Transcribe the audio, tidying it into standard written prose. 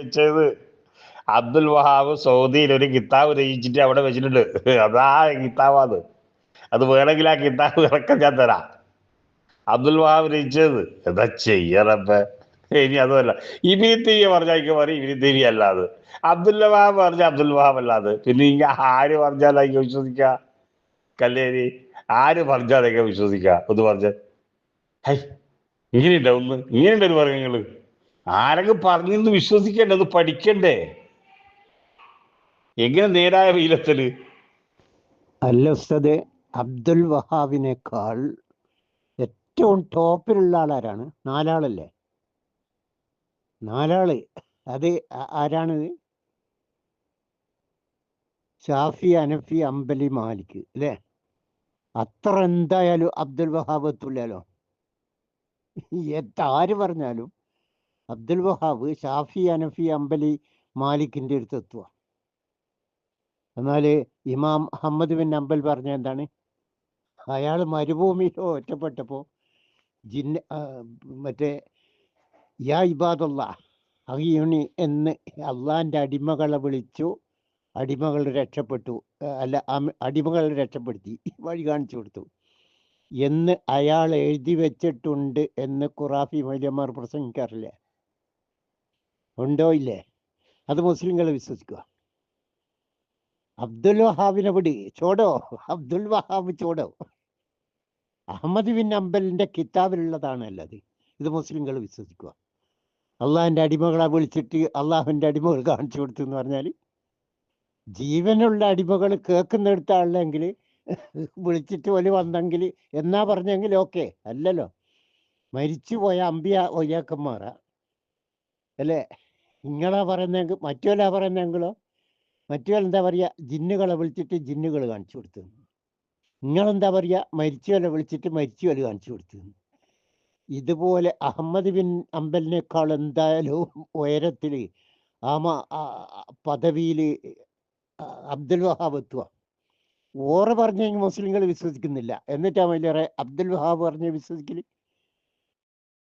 വെച്ചത്. അബ്ദുൽ വഹാബ് സൗദിയിൽ ഒരു കിതാബ് രചിച്ചിട്ട് അവിടെ വെച്ചിട്ടുണ്ട്. അതാ കിതാബാത്. അത് വേണമെങ്കിൽ ആ കിതാബ് ഇറക്കം ഞാൻ തരാം. അബ്ദുൽ വഹാബ് രചിച്ചത്. എന്താ ചെയ്യറപ്പ. ഇനി അതുമല്ല, ഇബിനി തൈമിയ പറഞ്ഞാൽ പറയും ഇബിനി തൈമിയ അല്ലാതെ, അബ്ദുൽ വഹാബ് പറഞ്ഞ അബ്ദുൽ വഹാബ് അല്ലാതെ, പിന്നെ ഇങ്ങനെ ആര് പറഞ്ഞാലൊക്കെ വിശ്വസിക്ക? കല്ലേരി ആര് പറഞ്ഞാലൊക്കെ വിശ്വസിക്ക? ഒന്ന് പറഞ്ഞ ഹൈ, ഇങ്ങനെയുണ്ട ഒന്ന്, ഇങ്ങനെയുണ്ട് ഒരു വർഗങ്ങള്. ആരൊക്കെ പറഞ്ഞെന്ന് വിശ്വസിക്കണ്ടേ? അത് പഠിക്കണ്ടേ? എങ്ങനെ നേരായ വെയിലത്തല്? അല്ല ഉസ്താദെ, അബ്ദുൽ വഹാബിനേക്കാൾ ഏറ്റവും ടോപ്പിലുള്ള ആളാരാണ്? നാലാളല്ലേ? നാലാള്. അത് ആരാണ്? ഷാഫി, അനഫി, അംബലി, മാലിക് അല്ലേ? അത്ര എന്തായാലും അബ്ദുൽ വഹാബ് എത്തൂലോ. ആര് പറഞ്ഞാലും അബ്ദുൽ വഹാബ് ഷാഫി, അനഫി, അംബലി, മാലിക്കിന്റെ അടുത്ത് എത്തുക. എന്നാൽ ഇമാം അഹമ്മദ് ബിൻ അംബൽ പറഞ്ഞ എന്താണ്? അയാൾ മരുഭൂമിയിലോ ഒറ്റപ്പെട്ടപ്പോൾ മറ്റേ യാ ഇബാദുല്ലാ അഹിയുണി എന്ന് അള്ളാന്റെ അടിമകളെ വിളിച്ചു. അടിമകൾ രക്ഷപ്പെട്ടു, അല്ല അടിമകൾ രക്ഷപ്പെടുത്തി, വഴി കാണിച്ചു കൊടുത്തു എന്ന് അയാൾ എഴുതി വെച്ചിട്ടുണ്ട് എന്ന് ഖുറാഫി മൗലവിമാർ പ്രസംഗിക്കാറില്ലേ? ഉണ്ടോ ഇല്ലേ? അത് മുസ്ലിങ്ങൾ വിശ്വസിക്കുക. അബ്ദുൽ വഹാബിനെ വിട്, ചോടോ, അബ്ദുൽ വഹാബ് ചോടോ. അഹമ്മദ് ബിൻ അംബലിന്റെ കിതാബിലുള്ളതാണല്ലോ അത്. ഇത് മുസ്ലിങ്ങൾ വിശ്വസിക്കുക. അള്ളാഹിന്റെ അടിമകളെ വിളിച്ചിട്ട് അള്ളാഹുവിന്റെ അടിമകൾ കാണിച്ചു കൊടുത്തു എന്ന് പറഞ്ഞാൽ, ജീവനുള്ള അടിമകൾ കേൾക്കുന്നെടുത്ത ആളെങ്കിൽ വിളിച്ചിട്ട് പോലെ വന്നെങ്കിൽ എന്നാ പറഞ്ഞെങ്കിൽ ഓക്കെ. അല്ലല്ലോ, മരിച്ചു പോയ അമ്പിയ ഒയ്യാക്കന്മാരാ അല്ലേ നിങ്ങളാ പറയുന്നെങ്കിൽ? മറ്റുവല്ല പറയുന്നെങ്കിലോ? മറ്റുവല്ല എന്താ പറയുക? ജിന്നുകളെ വിളിച്ചിട്ട് ജിന്നുകൾ കാണിച്ചു കൊടുത്തു. നിങ്ങളെന്താ പറയുക? മരിച്ചുവല്ല വിളിച്ചിട്ട് മരിച്ചുവല്ല കാണിച്ചു കൊടുത്തു. ഇതുപോലെ അഹമ്മദ് ബിൻ അംബലിനേക്കാൾ എന്തായാലും ഉയരത്തിൽ പദവിയിൽ അബ്ദുൽ വഹാബ് എത്തുക. ഓറ് പറഞ്ഞെങ്കിൽ മുസ്ലിങ്ങൾ വിശ്വസിക്കുന്നില്ല, എന്നിട്ടാ വലിയ അബ്ദുൽ വഹാബ് പറഞ്ഞ് വിശ്വസിക്കല്.